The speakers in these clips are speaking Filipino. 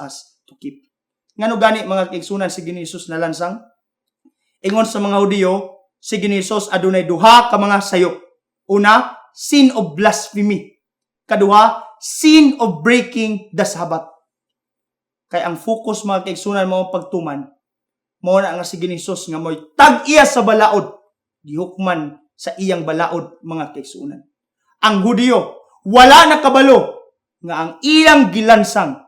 us to keep. Ngano gani mga kaigsunan si Ginisus na lansang? Ingon sa mga Hudiyo, si Ginisus adunay duha ka mga sayop. Una, sin of blasphemy. Kaduha, sin of breaking the Sabbath. Kay ang focus mga kaigsunan mo pagtuman, mao na nga si Ginisus nga mo'y tag-iya sa balaod, gihukman sa iyang balaod mga kaigsunan. Ang Hudiyo, wala na kabalo nga ang ilang gilansang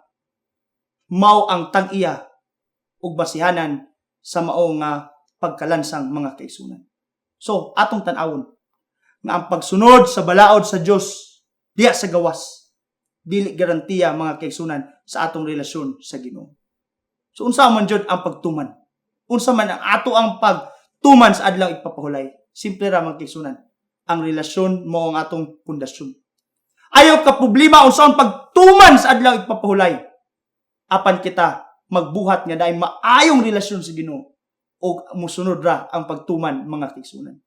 mao ang tag-iya ug basihanan sa mao nga pagkalansang mga kaigsunan. So, atong tan-awon nga ang pagsunod sa balaod sa Dios diya sa gawas dili garantiya mga kaigsunan sa atong relasyon sa Ginoo. So unsa man jud ang pagtuman? Unsa man ang ato ang pagtuman sa adlaw ipapahulay? Simple ra mga kaigsunan. Ang relasyon mo ang atong pundasyon. Ayaw ka problema unsa ang pagtuman sa adlaw ipapahulay. Apan kita magbuhat nga dai maayong relasyon sa Ginoo o musunod ra ang pagtuman mga kaigsunan.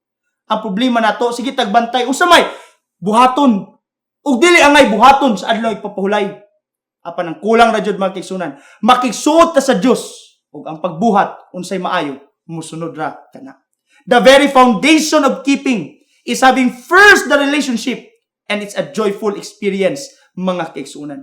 Ang problema nato sige tagbantay unsa may buhaton ug dili angay buhaton sa adlaw ipapahulay. Apan ang kulang ra jud mga kaigsunan, makigsuot ta sa Dios ug ang pagbuhat unsay maayo musunod ra kana. The very foundation of keeping is having first the relationship, and it's a joyful experience mga kaigsunan.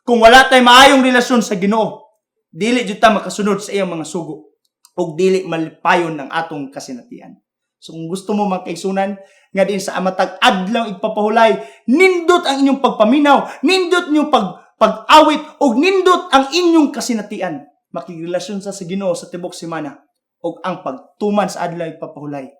Kung wala tay maayong relasyon sa Ginoo, dili jud ta makasunod sa iyang mga sugo ug dili malipayon ng atong kasinatian. So kung gusto mo mga kaigsunan nga din sa matag adlaw ipapahulay, nindot ang inyong pagpaminaw, nindot inyong pag-awit ug nindot ang inyong kasinatian. Makigrelasyon sa Ginoo sa tibok semana ug ang pagtuman sa adlaw ipapahulay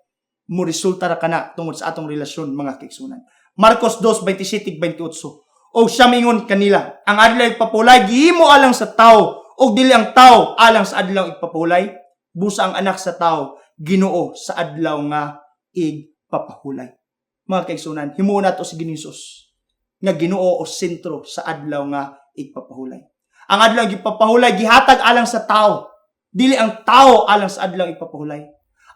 mo resulta ra kana tungod sa atong relasyon mga kaigsunan. Marcos 2:27-28. O siya mingon kanila, ang adlaw ipapahulay gihimo alang sa tao ug dili ang tao alang sa adlaw ipapahulay. Busa ang anak sa tao Ginoo sa adlaw nga igpapahulay. Mga kaigsunan, himuon nato si Ginisus nga Ginoo o sentro sa adlaw nga igpapahulay. Ang adlaw igpapahulay gihatag alang sa tao, dili ang tao alang sa adlaw igpapahulay.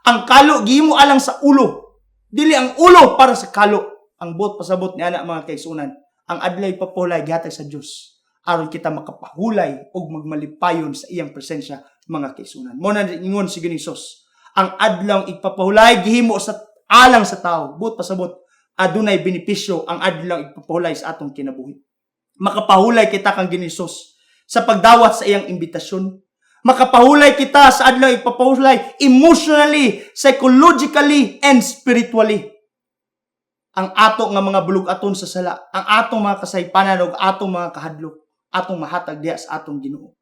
Ang kalo gihimo alang sa ulo, dili ang ulo para sa kalo. Ang buot pasabot ni ana mga kaigsunan, ang adlaw ipapahulay gihatag sa Dios aron kita makapahulay ug magmalipayon sa iyang presensya mga kaigsunan. Mo na ingon si Ginisus, ang adlaw ipapahulay gihimo sa alang sa tao. Buot pasabot adunay benepisyo ang adlaw ipapahulay sa atong kinabuhi. Makapahulay kita kang Ginisus sa pagdawat sa iyang imbitasyon. Makapahulay kita sa adlaw ipapahulay emotionally, psychologically, and spiritually. Ang ato nga mga bulog-aton sa sala, ang atong mga kasaypanan ug atong mga kahadlok, atong mahatag diha sa atong Ginoo.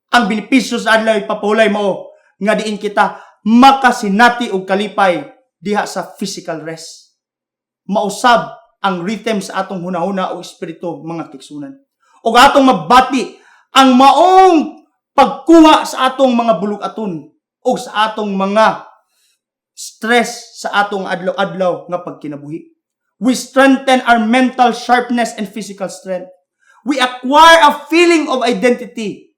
Ang benepisyo sa adlaw ipapahulay mao nga diin kita makasinati og kalipay diha sa physical rest. Mausab ang rhythm sa atong hunahuna o espiritu mga kaigsunan. Ug atong mabati ang maong pagkuha sa atong mga bulog-aton o sa atong mga stress sa atong adlaw-adlaw nga pagkinabuhi. We strengthen our mental sharpness and physical strength. We acquire a feeling of identity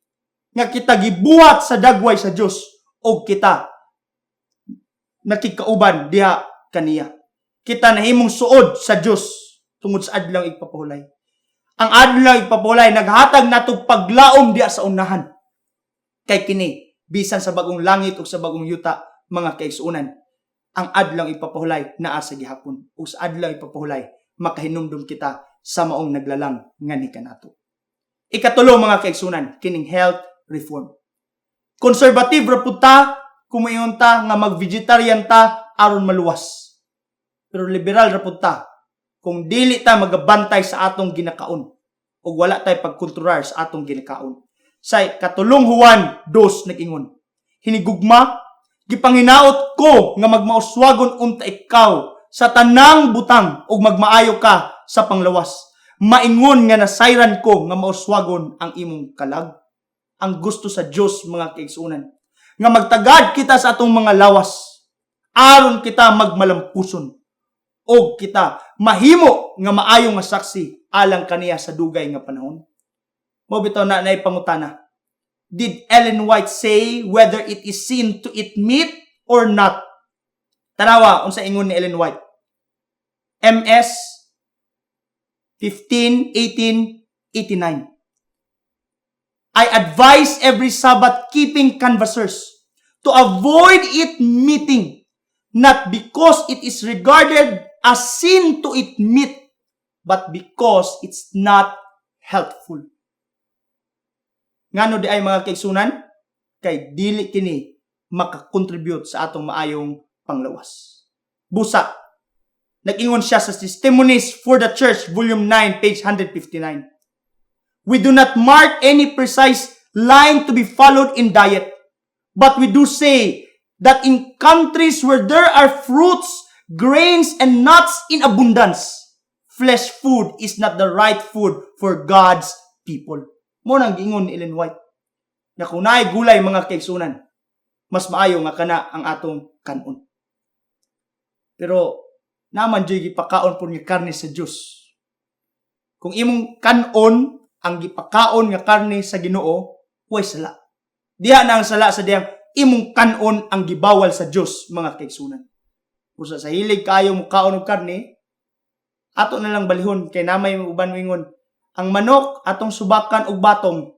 nga kita gibuhat sa dagway sa Dios o kita nakikauban diha kaniya. Kita nahimong suod sa Dios tungod sa adlaw igpapahulay. Ang adlaw ipapahulay naghatag nato paglaom diha sa unahan. Kay kini bisan sa bagong langit ug sa bagong yuta mga kaigsunan, ang adlaw ipapahulay naa sa gihapon. Ug sa adlaw ipapahulay makahinumdum kita sa maong naglalang nga ni kanato. Ikatulo mga kaigsunan, kining health reform. Conservative ra pud ta kumayon ta nga mag-vegetarian ta aron maluwas. Pero liberal ra pud ta kung dili ta magabantay sa atong ginakaon ug wala tay pagkontrolar sa atong ginakaon. Sa katulong Juan 2 nag-ingon, hinigugma, gipanginaot ko nga magmauswagon unta ikaw sa tanang butang ug magmaayo ka sa panglawas. Maingon nga nasayran ko nga mauswagon ang imong kalag. Ang gusto sa Dios mga kaigsunan nga magtagad kita sa atong mga lawas aron kita magmalampuson o kita mahimo nga maayo nga saksi alang kaniya sa dugay nga panahon. Mo bitaw na nay pangutana. Did Ellen White say whether it is sin to eat meat or not? Tanawa unsa ingon ni Ellen White. MS 15/18/89. I advise every Sabbath-keeping canvassers to avoid it meeting, not because it is regarded as sin to eat meat, but because it's not healthful. Ngano di ay mga kaigsunan? Kay dili kini makakontribute sa atong maayong panglawas. Busa, nag-ingon siya sa Testimonies for the Church, Volume 9, page 159. We do not mark any precise line to be followed in diet, but we do say that in countries where there are fruits, grains, and nuts in abundance, flesh food is not the right food for God's people. Mo nang giingon ni Ellen White. Na kung naay gulay mga kaigsunan, mas maayo nga kana ang atong kanon. Pero naman diyay gipakaon po nga karne sa Dios. Kung imong kanon ang gipakaon nga karne sa Ginoo, way sala. Diha na ang sala sa diyang imong kanon ang gibawal sa Dios mga kaigsunan. Kung sa hilig kayo mo kaon og karne, ato na lang balihon kay namay uban wingon ang manok atong subakan og batong.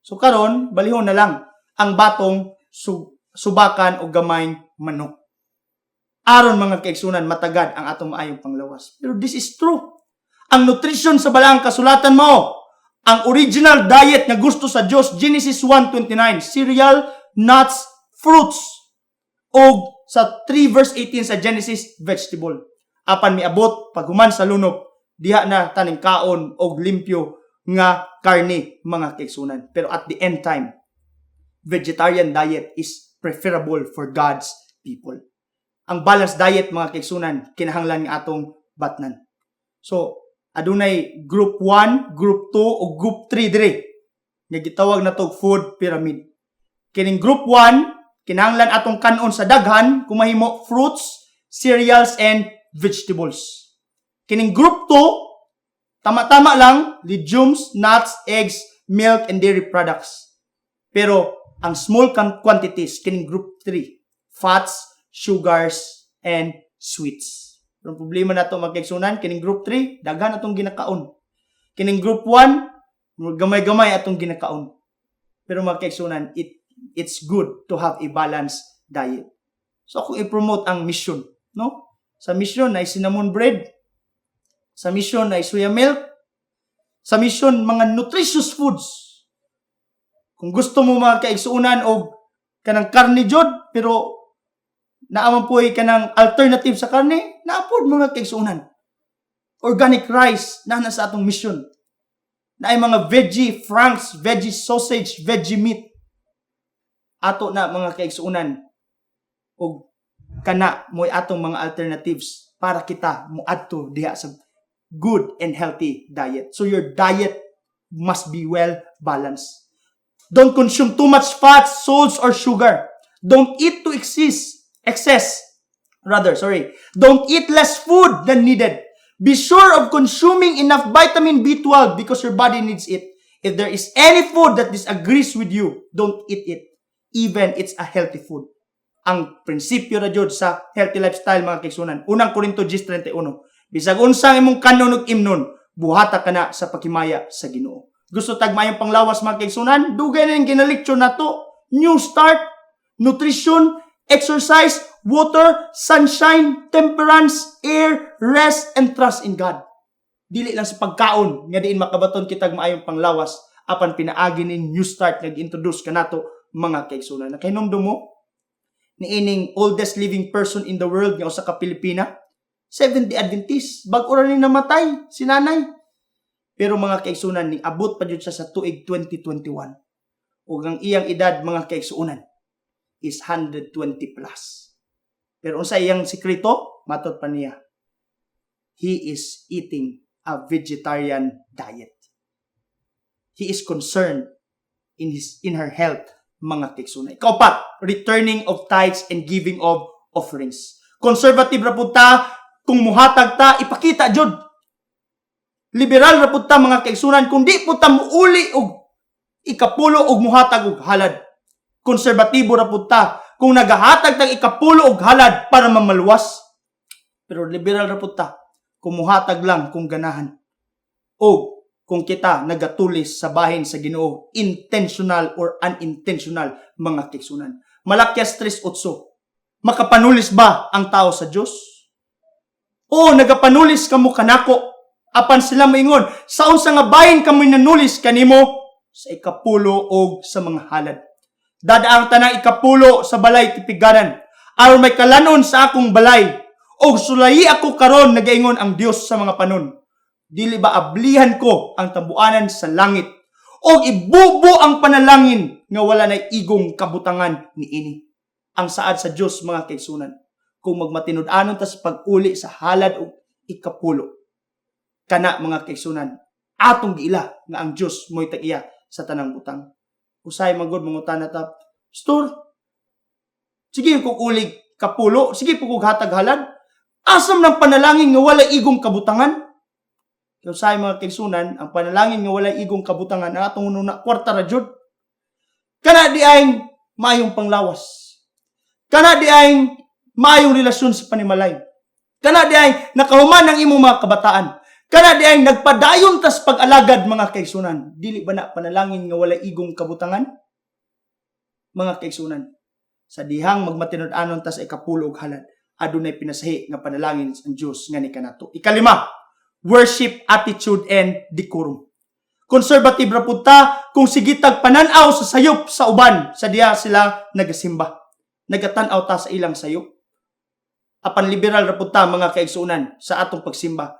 So karon balihon na lang ang batong subakan og gamayng manok. Aron mga kaigsunan matagad ang atong maayong panglawas. Pero this is true. Ang nutrition sa balaang kasulatan mo, ang original diet nga gusto sa Dios, Genesis 1:29, cereal, nuts, fruits, og sa 3 verse 18 sa Genesis, vegetable. Apan miabot paghuman sa lunop, diha na taning kaon og limpyo nga karne mga kaigsunan. Pero at the end time, vegetarian diet is preferable for God's people. Ang balanced diet mga kaigsunan kinahanglan nga atong batnan. So adunay group 1, group 2 o group 3 dire. Nga gitawag na tog food pyramid. Kining group 1 kinahanglan atong kanon sa daghan kung mahimo fruits, cereals and vegetables. Kining group 2 tama-tama lang, legumes, nuts, eggs, milk, and dairy products. Pero, ang small quantities, kining group 3, fats, sugars, and sweets. Pero problema na ito magkaigsunan, kining group 3, daghan atong ginakaon. Kining group 1, gamay-gamay atong ginakaon. Pero magkaigsunan, it's good to have a balanced diet. So, ako i-promote ang mission, no? Sa mission ay cinnamon bread, sa mission ay soya milk. Sa mission, mga nutritious foods. Kung gusto mo mga kaigsuunan o kanang karne jod, pero naaman po kanang alternative sa karne, naapod mga kaigsuunan. Organic rice, na sa atong mission. Na ay mga veggie franks, veggie sausage, veggie meat. Ato na mga kaigsuunan. O kana mo atong mga alternatives para kita mo adto diha sa good and healthy diet. So your diet must be well balanced. Don't consume too much fats, salts, or sugar. Don't eat to excess. Don't eat less food than needed. Be sure of consuming enough vitamin B12 because your body needs it. If there is any food that disagrees with you, don't eat it. Even it's a healthy food. Ang prinsipyo na jud sa healthy lifestyle mga kaigsunan. Unang Korinto 10:31. Bisag unsang imong kanon ug imnon, buhata ka na sa pagkimaya sa Ginoo. Gusto tagmayong panglawas mga kaigsunan? Dugay na yung ginalecture nato. New start, nutrition, exercise, water, sunshine, temperance, air, rest, and trust in God. Dili lang sa pagkaon, nga diin makabaton kitag maayong panglawas, apan pinaagi ni new start nga gi-introduce kanato mga kaigsunan. Nakainomdom mo? Niining oldest living person in the world nga usa ka Pilipina, Seventh-day Adventist, bag-o ra ni namatay si nanay. Pero mga kaigsunan ni abot pa jud siya sa tuig 2021. Ug ang iyang edad mga kaigsunan is 120 plus. Pero unsa iyang sikreto? Matud pa niya. He is eating a vegetarian diet. He is concerned in her health mga kaigsunan. Kaupat, returning of tithes and giving of offerings. Conservative ra pud ta kung muhatag ta, ipakita jud. Liberal ra pud ta mga kaigsunan, kung di pud ta muuli og ikapulo og muhatag og halad. Konserbatibo ra pud ta kung nagahatag tag ikapulo og halad para mamaluwas. Pero liberal ra pud ta kung muhatag lang kung ganahan. O kung kita nagatulis sa bahin sa Ginoo, intentional or unintentional, mga kaigsunan. Malakyas 3:8. Makapanulis ba ang tao sa Dios? O nagapanulis kamo kanako? Apan sila moingon, sa unsa nga bahin kamo nanulis kanimo? Sa ikapulo o sa mga halad. Dadaang tanang ikapulo sa balay tipiganan. Aron may kalanon sa akong balay. O sulayi ako karon nagaingon ang Dios sa mga panon. Dili ba ablihan ko ang tabuanan sa langit? O ibubo ang panalangin nga wala na igong kabutangan ni ini. Ang saad sa Dios, mga kaigsunan, kung magmatinud-anon ta sa pag-uli sa halad o ikapulo. Kana, mga kaigsunan, atong giila nga ang Dios mo'y tag-iya sa tanang butang. Usay magod mangutan na ta, Pastor, sige kung ulig kapulo, sige kung hatag halad, asam ng panalangin nga wala igong kabutangan? Usay mga kaigsunan, ang panalangin nga wala igong kabutangan, ang atong ununa, kwarta ra jud. Kana di ay maayong panglawas. Kana di ay maayong relasyon sa panimalay. Kana di ay nakahuman ang imong mga kabataan. Kana di ay nagpadayon tas pag-alagad, mga kaigsunan. Dili ba na panalangin nga wala igong kabutangan? Mga kaigsunan, sa dihang magmatinud-anon tas ikapulo og halad, adunay pinasahi nga panalangin ang Dios nga ni kanato. Ikalima, worship, attitude, and decorum. Conservative ra pud ta kung sigitag pananaw sa sayop sa uban, sa diha sila nagasimba. Nagatanaw ta sa ilang sayop. Apan liberal ra pud ta, mga kaigsunan, sa atong pagsimba.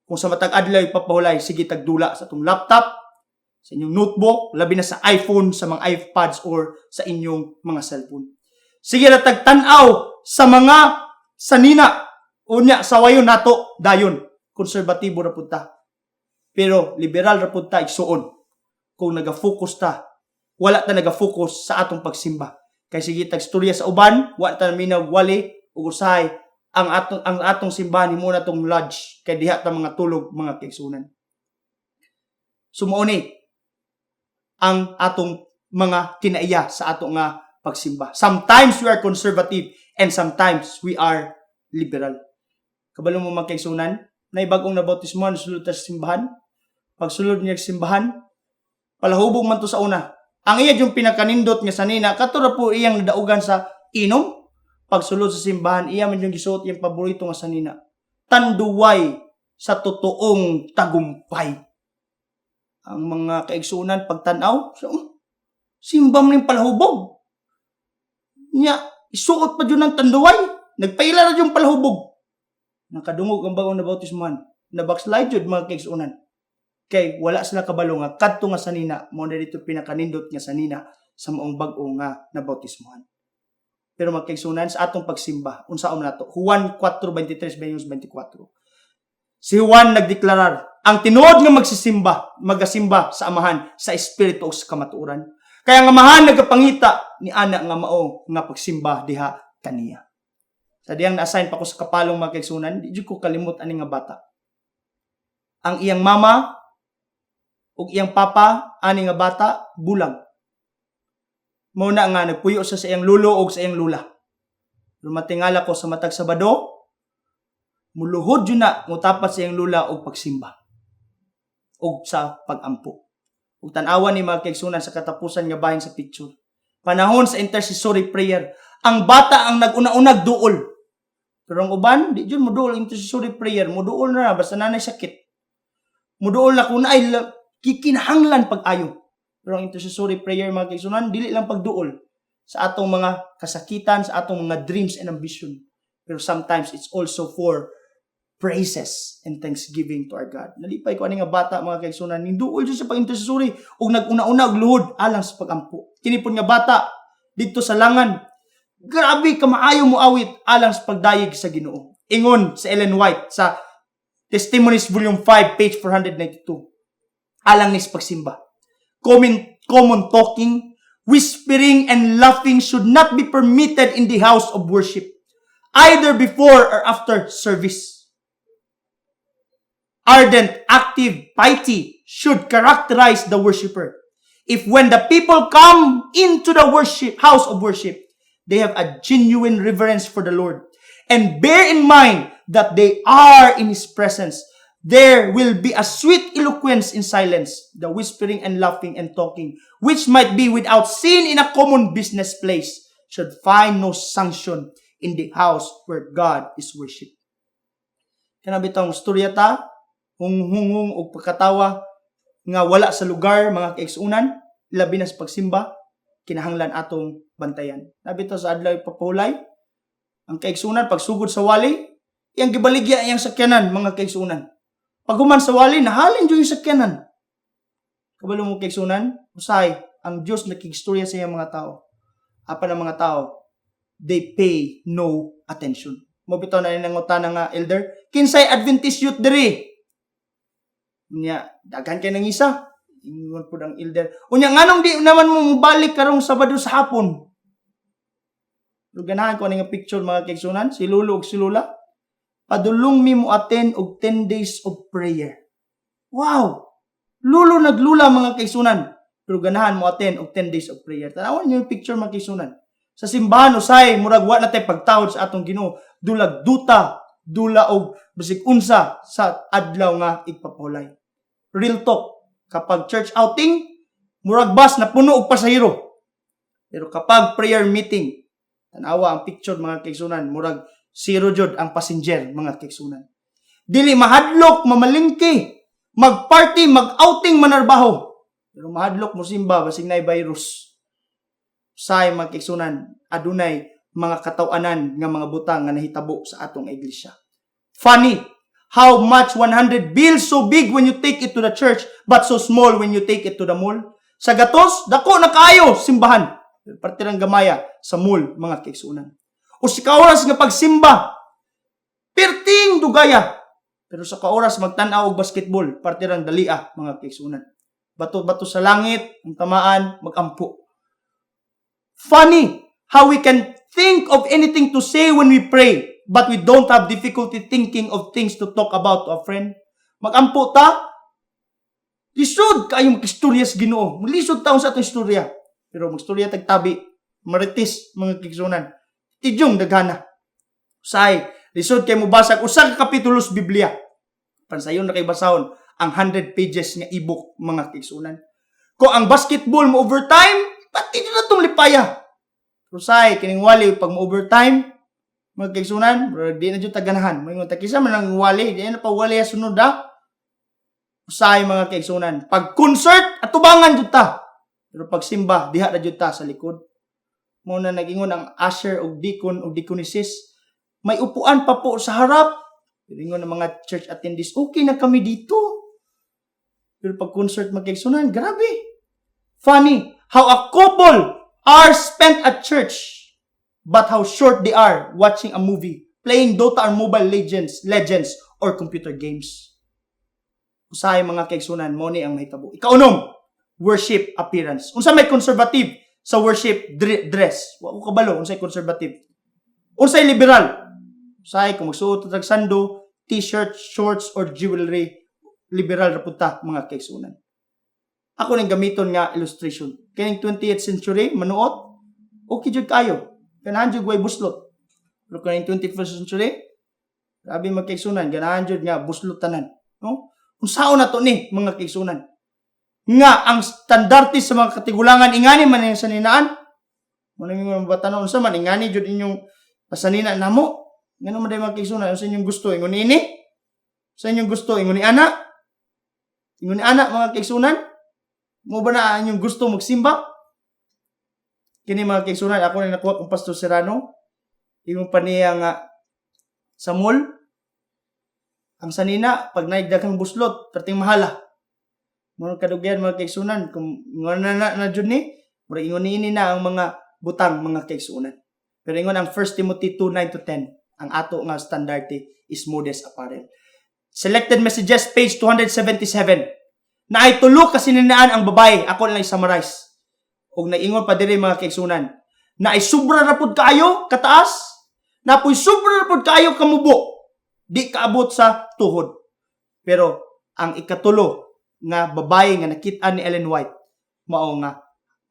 Kung sa matag adlaw ipapahulay, sige tagdula sa atong laptop, sa inyong notebook, labi na sa iPhone, sa mga iPads, or sa inyong mga cellphone. Sige na tagtanaw sa mga sanina, unya sa wayon nato dayon. Konserbatibo ra pud ta. Pero liberal ra pud ta igsuon. Kung naga-focus ta, wala ta naga-focus sa atong pagsimba. Kay sige tagstorya sa uban, wala ta minag wali ug usahay ang atong simbahan himo na tong lodge kay diha ta mga tulog, mga kaigsunan. Sumuoni ang atong mga kinaiya sa atong nga pagsimba. Sometimes we are conservative and sometimes we are liberal. Kabalo mo, mga kaigsunan, na bagong nabautismohan sulod ta sa simbahan. Pagsulod niya sa simbahan, palahubog man to sa una. Ang iya yung pinakanindot nga sanina, katura po iyang nadaugan sa inom. Pagsulod sa simbahan, iya man yung gisuot yung paborito nga sanina. Tanduway sa totoong tagumpay. Ang mga kaigsunan pagtanaw, simbam ning palahubog. Nya, isuot pa dyan ng tanduway. Nagpaila na yung palahubog. Nakadungog ang bagong nabautismohan. Nabackslide yun, mga kaigsunan. Kay wala sila kabalo nga kadto nga sanina, mo na dito pinakanindot nga sanina sa maong bag-o nga nabautismohan. Pero mga kaigsunan, sa atong pagsimba, unsaon nato? Juan 4:23-24. Si Juan nagdeklarar, ang tinuod nga magasimba sa amahan, sa espiritu o sa kamatuoran. Kaya ang amahan nagapangita ni ana nga mao nga pagsimba diha kaniya. Sa diyang na-assign pa ko sa kapalong, mga kaigsunan, di ko kalimot ani nga bata. Ang iyang mama ug iyang papa ani nga bata bulag. Mao na nga nagpuyo sa iyang lulo ug sa iyang lula. Lumatingala ko sa matag Sabado, muluhod yun na mutapat sa iyang lula og pagsimba og sa pagampo. Ug tan-awan ni mga kaigsunan sa katapusan nga bahin sa picture. Panahon sa intercessory prayer, ang bata ang nag-una-unag duol. Pero ang uban, di dyan muduol intercessory prayer, muduol na basta nanay sakit. Muduol na kung ay kikinahanglan pag-ayo. Pero ang intercessory prayer, mga kaigsunan, dili lang pagduol sa atong mga kasakitan, sa atong mga dreams and ambition. Pero sometimes it's also for praises and thanksgiving to our God. Nalipay ko ani nga bata, mga kaigsunan, ninduol siya sa pag-intercessory ug nag-una-una og luhod alang sa pagampo. Kinipon nga bata dito sa langan, grabe ka maayo mo awit alang sa pagdayeg sa Ginoo. Ingon sa Ellen White sa Testimonies Volume 5, page 492. Alang nis pagsimba. Common talking, whispering, and laughing should not be permitted in the house of worship, either before or after service. Ardent, active piety should characterize the worshiper. If when the people come into the house of worship, they have a genuine reverence for the Lord, and bear in mind that they are in His presence, there will be a sweet eloquence in silence, the whispering and laughing and talking, which might be without sin in a common business place, should find no sanction in the house where God is worshipped. Kana bitong storya ta, hung-hung o pagkatawa nga wala sa lugar mga kaigsunan, labi na sa pagsimba, kinahanglan atong bantayan. Nabito sa adlaw papulay, ang kaigsunan pagsugod sa wali, iyang gibaligya iyang sakyanan mga kaigsunan. Pag human sa wali, nahalin yung sakyanan. Kabalo mo kaigsunan, usay ang Dios nakigstorya sa iyang mga tao. Apa ng mga tao, they pay no attention. Mabitaw na ninangutan nga elder, kinsay Adventist youth diri. Unya, daghan kay nang isa. Ingon po ang elder. Unya, nganong di naman mo mubalik karong Sabado sa hapon? Ganahan ko nga picture mga kaigsunan, si Lolo ug si Lola. Padulong mi mo attend og 10 days of prayer. Wow! Lulo naglula mga kaigsunan. Pero ganahan mo attend og 10 days of prayer. Tanawan niyo yung picture mga kaigsunan. Sa simbahan usay murag wa na tay pagtawad sa atong Ginoo, dulag duta, dula og bisig unsa sa adlaw nga igpapulay. Real talk, kapag church outing, murag bus na puno og pasahero. Pero kapag prayer meeting, tanawa ang picture mga kaigsunan, murag zero jud ang passenger mga kaigsunan. Dili mahadlok, mamalingki, magparty, mag-outing, manarbaho. Pero mahadlok mo simba basig nay virus. Say mga kaigsunan, adunay mga katawanan nga mga butang nga nahitabo sa atong iglesia. Funny how much 100 bills so big when you take it to the church but so small when you take it to the mall. Sa gatos, dako na kaayo simbahan. Parte lang gamaya sa mall mga kaigsunan. O si kaoras nga pagsimba, perting dugaya. Pero sa kaoras magtan-aw og basketball, parte lang dalia mga kaigsunan. Bato-bato sa langit, ang tamaan, magampo. Funny how we can think of anything to say when we pray, but we don't have difficulty thinking of things to talk about to a friend. Magampo ta, lisod kayong mag-istorya sa Ginoo. Lisod taon sa atong istorya. Pero mag-istorya tagtabi, maritis, mga kaigsunan. Tidyong daghana. Say, lisod kay mo basag usa ka kapitulo sa Biblia. Pansayon na kay basahon ang 100 pages nga ebook mga kaigsunan. Kung ang basketball mo overtime, pati na itong lipaya. Rusay, kining wali, pag mo overtime, mga kaigsunan, di na dyan taganahan. May mga takisa man ang wali, di na pa wali sunod ha. Rusay, mga kaigsunan. Pag concert, atubangan dyan ta. Pero pag simba, diha na dyan ta sa likod. Muna nag-ingon ang usher o deacon o deaconesses. May upuan pa po sa harap. Ingon ng mga church attendees, okay na kami dito. Pero pag concert, mga kaigsunan, grabe. Funny how a couple are spent at church, but how short they are watching a movie, playing Dota or Mobile Legends, or computer games. Usahay mga kaigsunan, mo ni ang mahitabo. Ikaunom, worship appearance. Unsa may conservative sa worship dress? Wa ko kabalo unsay conservative. Unsay liberal? Usahay kung magsuot og sando, t-shirt, shorts or jewelry, liberal ra pud ta mga kaigsunan. Ako ning gamiton nga illustration. Kining 20th century, manuot, okay jud kayo. Ganahan jud way buslot. Pero kining 21st century, grabe mga kaigsunan, ganahan jud nga buslot tanan. No? Unsaon na to ni mga kaigsunan? Nga ang standarte sa mga katigulangan ingani man yung saninaan. Muna yung mga batanon unsa man ingani jud inyong pasanina namo. Ngano man day mga kaigsunan, unsa inyong gusto ingon ini? Sa inyong gusto ingon ni ana? Ingon ni ana mga kaigsunan? Mo ba na inyong gusto magsimba? Kini mga kaigsunan, ako na nakuha kong Pastor Serrano. Ingon pa niya nga sa mall, ang sanina, pag naigdaghang buslot, perting mahala. Mga kadugyan mga kaigsunan, kung na dyan ni, mura ingon ni na ang mga butang mga kaigsunan. Pero ingon ang 1 Timothy 2:9-10, ang ato nga standarte is modest apparel. Selected messages, page 277. Na ay tulo kasi ninaan ang babae, ako lang i-summarize. Og naingon pa diri mga kaigsunan, na ay sobra na pud kaayo kataas, na po'y sobra na pud kaayo kamubo, di kaabot sa tuhod. Pero ang ikatulo nga babae nga nakita ni Ellen White, mao nga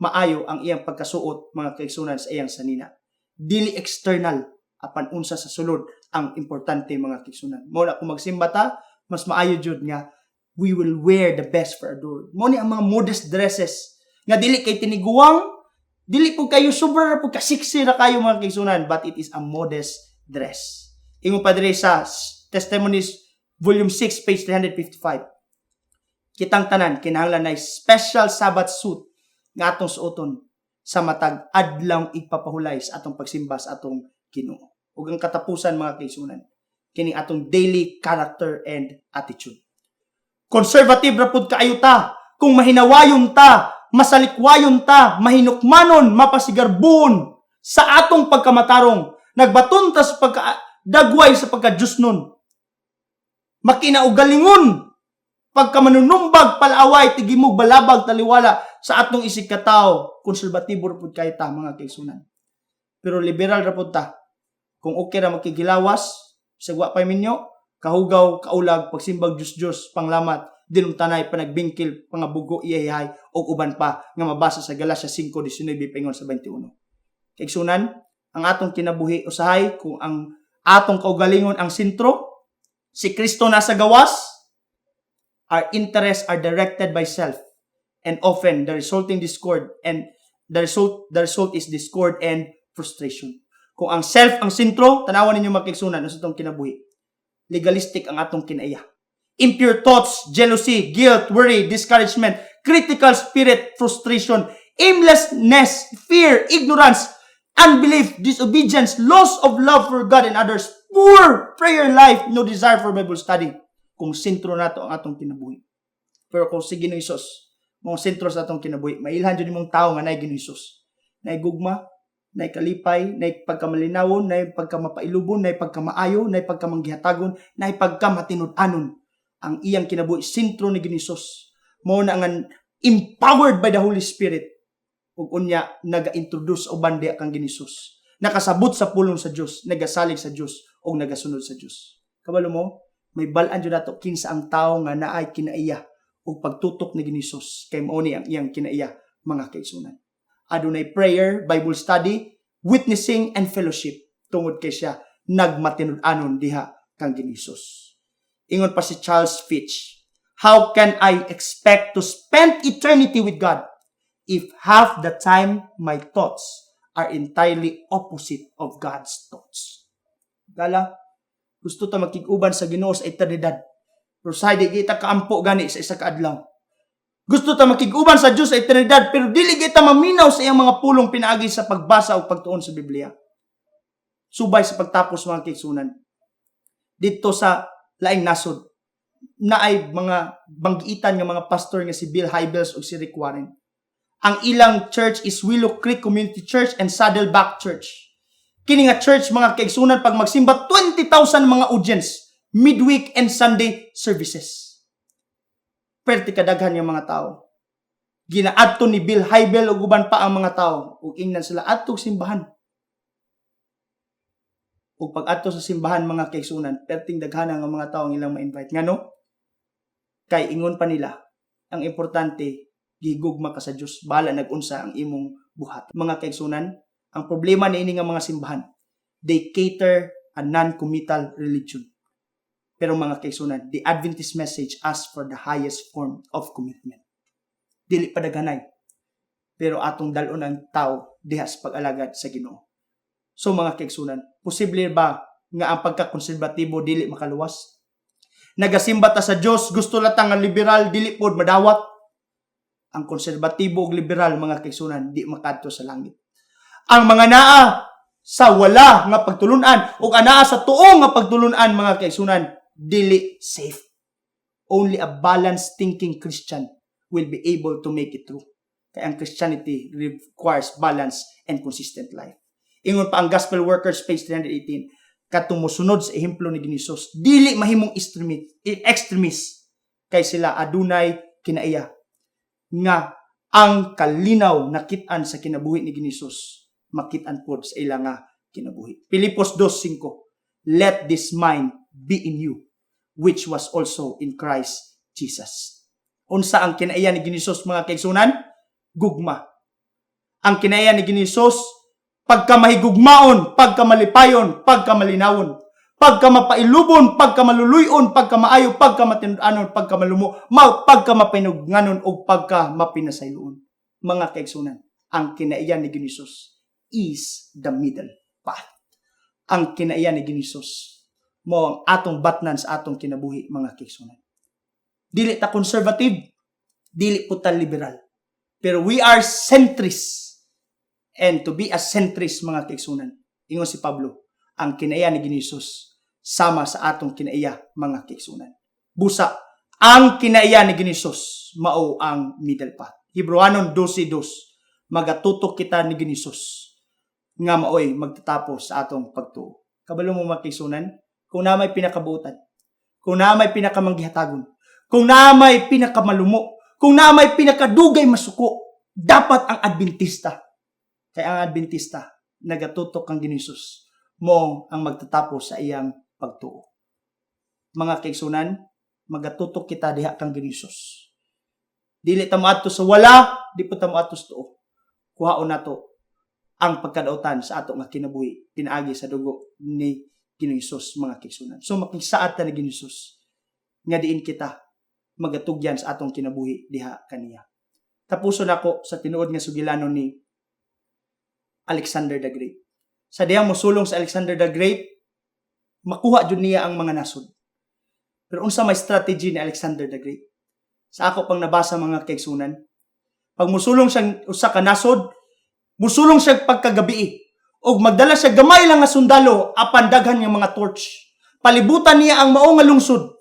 maayo ang iyang pagkasuot mga kaigsunan sa iyang sanina. Dili external apan unsa sa sulod ang importante mga kaigsunan. Mao na kung magsimba ta, mas maayo jud nga we will wear the best for adore. Mo ni ang mga modest dresses nga dili kay tiniguang, dili po kayo sobra po kasiksi ra kayo mga kaigsunan, but it is a modest dress. Ingon pa diri sa Testimonies volume 6 page 355. Kitang tanan kinahanglan na special Sabbath suit nga atong suoton sa matag adlaw igpapahulay sa atong pagsimba sa atong Ginoo. Ug ang katapusan mga kaigsunan, kini atong daily character and attitude. Conservative ra pud kaayo ta kung mahinawayon ta, masalikwayon ta, mahinukmanon, mapasigarbon sa atong pagkamatarong, nagbaton ta sa pagkadagway sa pagkadiyosnon, makinaugalingon, pagkamanunumbag, palaway, tigimog, balabag, taliwala sa atong isig katao. Konserbatibo ra pud kayo ta mga kaigsunan. Pero liberal ra pud ta. Kung okay ra makigilawas, sagwa pa minyo, kahugaw, kaulag, pagsimbag Diyos, panglamat, dinumtanay, panagbingkil, pangabugo, iyahay, o uban pa, nga mabasa sa Galacia 5:19 paingon sa 21. Kaigsunan, ang atong kinabuhi usahay, kung ang atong kaugalingon ang sentro, si Kristo nasa gawas, our interests are directed by self, and often the resulting discord, and the result is discord and frustration. Kung ang self ang sentro, tanawan ninyo makiksunan sa itong kinabuhi. Legalistic ang atong kinaiya. Impure thoughts, jealousy, guilt, worry, discouragement, critical spirit, frustration, aimlessness, fear, ignorance, unbelief, disobedience, loss of love for God and others, poor prayer life, no desire for Bible study. Kung sentro nato ang atong kinabuhi. Pero kung si Ginoong Hesus, mga sentro sa atong kinabuhi, mailhan dyan mong tao nga na Ginoong Hesus. Na gugma, na kalipay, na pagkamalinawon, na pagkamapailubon, na pagkamaayo, na pagkamanggihatagon, na pagkamatinud-anon. Ang iyang kinabuhi, sentro ni Ginoong Hesus. Mao na ang empowered by the Holy Spirit. Ug unya naga-introduce o bandi kang Ginoong Hesus. Nakasabot sa pulong sa Dios, nagasalig sa Dios o nagasunod sa Dios. Kabalo mo, may balaan jud nato kinsa ang tawo nga naay kinaiya o pagtutok ni Ginoong Hesus kay mao ni ang iyang kinaiya mga kaigsunan. Adunay prayer, Bible study, witnessing and fellowship tungod kay siya nagmatinud-anon diha kang Ginoong Hesus. Ingon pa si Charles Fitch, how can I expect to spend eternity with God if half the time my thoughts are entirely opposite of God's thoughts? Gala, gusto ta makig-uban sa Ginoo sa eternidad. Pero sa di kita kaampo gani sa isa ka adlaw. Gusto ta makig-uban sa Dios sa eternidad, pero dili kita maminaw sa iyang mga pulong pinaagi sa pagbasa o pagtuon sa Biblia. Subay sa pagtapos mga kaigsunan. Dito sa laing nasod, naay mga banggiitan nga mga pastor nga si Bill Hybels o si Rick Warren. Ang ilang church is Willow Creek Community Church and Saddleback Church. Kini nga church mga kaigsunan pag magsimba 20,000 mga audience midweek and Sunday services. Perti kadaghan yung mga tao. Ginaadto ni Bill Hybel o uban pa ang mga tao ug ingnan sila adtong simbahan. Ug pag adto sa simbahan mga kaigsunan, perting daghan ang mga tao ang ilang ma-invite. Ngano? Kay ingon pa nila, ang importante gigugma ka sa Dios, bala nag-unsa ang imong buhat. Mga kaigsunan, ang problema niini nga mga simbahan, they cater a non-committal religion. Pero mga kaigsunan, the Adventist message asks for the highest form of commitment. Dili pa daghanay. Pero atong dalon ang tao diha sa pag-alagad sa Ginoo. So mga kaigsunan, posible ba nga ang pagkakonserbatibo dili makaluwas? Nagasimba ta sa Dios, gusto latang nga liberal dili pod madawat. Ang konserbatibo ug liberal mga kaigsunan di makadto sa langit. Ang mga naa sa wala nga pagtulunan ug anaa sa tuo nga pagtulunan mga kaigsunan dili safe. Only a balanced thinking Christian will be able to make it through. Kaya ang Christianity requires balance and consistent life. Ingon pa ang Gospel Workers page 318, katong mosunod sa ehemplo ni Ginoong, dili mahimong extremist kay sila adunay kinaiya nga ang kalinaw nakit-an sa kinabuhi ni Ginoong makit-an pod sa ila nga kinabuhi. Pilipos 2:5, let this mind be in you, which was also in Christ Jesus. Unsa ang kinaiya ni Ginoong mga kaigsunan? Gugma. Ang kinaiya ni Ginoong, pagkamahigugmaon, pagkamalipayon, pagkamalinawon. pagka mapailubon, pagka maluluyon, pagka maayo, pagka matinudanon, pagka malumo, pagka mapinugnanon, o pagka mapinasayloon. Mga kaigsunan, ang kinaiyan ni Ginisus is the middle path. Ang kinaiyan ni Ginisus mo ang atong batnan sa atong kinabuhi, mga kaigsunan. Dili ta conservative, dili po ta liberal. Pero we are centrist. And to be a centrist, mga kaigsunan, ingon si Pablo, ang kinaiya ni Ginisus sama sa atong kinaiya, mga kaigsunan. Busa, ang kinaiya ni Ginisus mao ang middle path. Hebrewanon 12:2, magatutok kita ni Ginisus nga maoy magtatapos sa atong pagtuo. Kabalo mo, mga kaigsunan, kung na may pinakabuutan, kung na may pinakamangihatagon, kung na may pinakamalumo, kung na may pinakadugay masuko, dapat ang Adventista. Kaya ang Adventista, nagatutok kang Ginisus mo ang magtatapos sa iyang pagtuo. Mga kaigsunan, magatutok kita diha kang Ginisus. Dili ta moadto sa wala, di po ta moadto sa tuo. Kuhaon nato ang pagkadautan sa ato nga kinabuhi pinaagi sa dugo ni Ginisus, mga kaigsunan. So makigsaad ta ni Ginisus nga diin kita magatugyan sa atong kinabuhi diha kaniya. Tapuson ako sa tinuod nga sugilanon ni Alexander the Great. Sa diyang mosulong sa Alexander the Great, makuha jud niya ang mga nasod. Pero unsa may strategy ni Alexander the Great? Sa ako pang nabasa, mga kaigsunan, pag musulong siya usa ka nasod, musulong siya pagkagabi og magdala siya gamay lang nga sundalo apan daghan nga mga torch. Palibutan niya ang mao nga lungsod.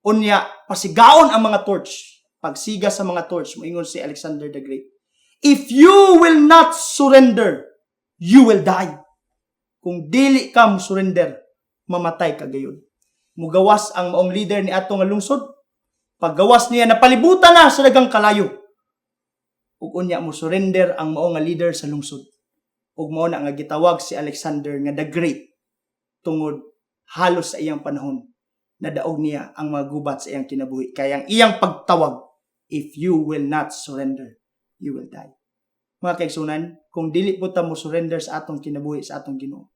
Unya pasigaon ang mga torch. Pagsiga sa mga torch, moingon si Alexander the Great, if you will not surrender, you will die. Kung dili ka mo surrender, mamatay ka gayon. Mugawas ang maong leader ni ato nga lungsod. Paggawas niya, napalibutan na sa dagang kalayo. Ug unya mo surrender ang maong nga leader sa lungsod. Ug mao na nga gitawag si Alexander nga the Great tungod halos sa iyang panahon nadaog niya ang mga gubat sa iyang kinabuhi. Kaya ang iyang pagtawag, if you will not surrender, you will die. Mga kaigsunan, kung dili po ta mo surrender sa atong kinabuhi, sa atong Ginoo,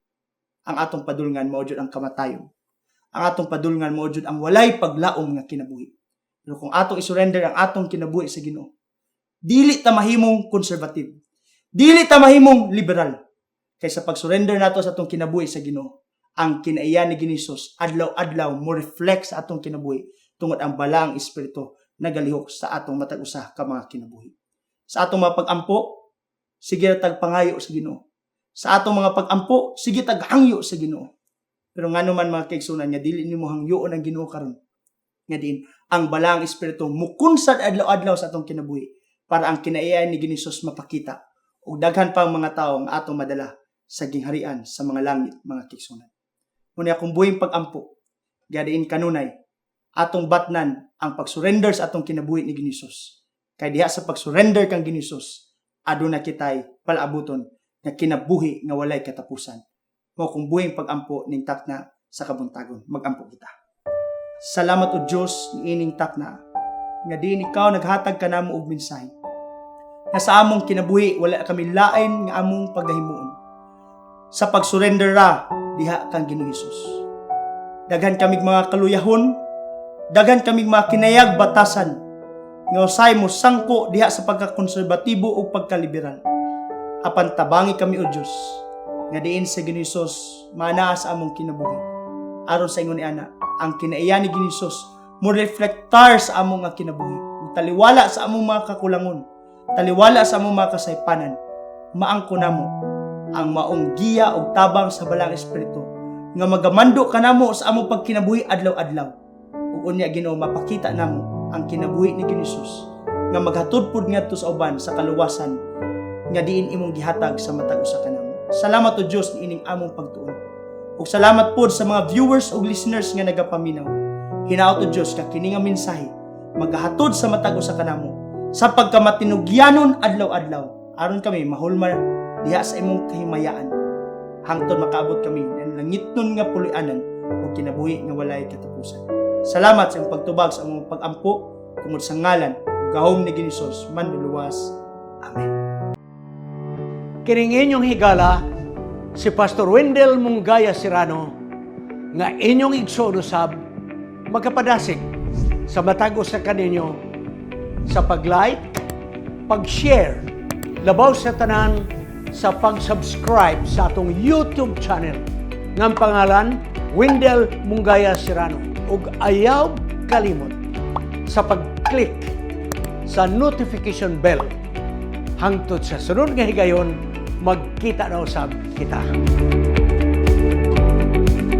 ang atong padulngan mao jud ang kamatayon. Ang atong padulngan mao jud ang walay paglaom nga kinabuhi. Pero kung atong isurrender ang atong kinabuhi sa Ginoo, dili ta mahimong conservative. Dili ta mahimong liberal. Kaysa pag-surrender nato sa atong kinabuhi sa Ginoo, ang kinaiya ni Ginisus adlaw-adlaw mo reflect sa atong kinabuhi tungod ang balang espiritu nagalihok sa atong matag usa ka mga kinabuhi. Sa atong mga pag-ampo, sige tag pangayo sa Ginoo. Sa atong mga pag-ampo, sige tag hangyo sa Ginoo. Pero ngano man, mga kaigsunan, nga dili nimo hangyoon ang Ginoo karon. Nga din ang balang espiritu mukunsad adlaw-adlaw sa atong kinabuhi para ang kinaiya ni Ginisus mapakita ug daghan pang mga tawo nga atong madala sa gingharian sa mga langit, mga kaigsunan. Muna akong buhing pag-ampo, gadiin kanunay, atong batnan ang pag-surrender sa atong kinabuhi ni Ginisus. Kay diha sa pag-surrender kang Ginisus, aduna kitay palaabuton nga kinabuhi nga walay katapusan. Mo kung buhing pag-ampo ning takna sa kabuntagon, mag-ampo kita. Salamat o Diyos ni ining takna nga diin ikaw naghatag kanamo og mensahe. Nga sa among kinabuhi wala kami lain nga among paggahimuon. Sa pag-surrender ra diha kang Ginoong Hesus. Daghan kamig mga kaluyahon, daghan kamig mga kinayag batasan nga usay mo sangko diha sa pagkakonserbatibo o pagkaliberal. Apan tabangi kami o Dios nga diin sa Ginoong Hesus manaa sa among kinabuhi. Aron sa ingon ni ana, ang kinaiya ni Ginoong Hesus mo reflektar sa among nga kinabuhi. Taliwala sa among mga kakulangon, taliwala sa among mga kasaypanan. Maangko namo ang maong giya o tabang sa balang espiritu nga magamando kanamo sa among pagkinabuhi adlaw-adlaw. Ug unya Ginoo, mapakita namo ang kinabuhi ni Ginisus nga maghatod pud ngadto sa uban sa kaluwasan nga diin imong gihatag sa matag usa kanamo. Salamat o Dios ni ining among pagtuon. Ug salamat pud sa mga viewers ug listeners nga nagapaminaw. Hinaot o Dios ka kini nga mensahe magahatod sa matag usa kanamo sa pagkamatinugyanon adlaw-adlaw aron kami mahulma diha sa imong kahimayaan hangtod makaabot kami ng langitnon nga puloy-anan o kinabuhi nga walay katapusan. Salamat sa imong pagtubag sa among pag-ampo tungod sa ngalan ug gahom ni Ginisus manluluwas. Amen. Kining inyong higala si Pastor Wendell Munggaya Serrano nga inyong igsoon usab magkapadasig sa matag usa kaninyo sa pag-like, pag-share, labaw sa tanan sa pag-subscribe sa atong YouTube channel ng pangalan Wendell Mungaya Serrano ug ayaw kalimot sa pag-click sa notification bell hangtod sa sunod nga higayon magkita na usab kita.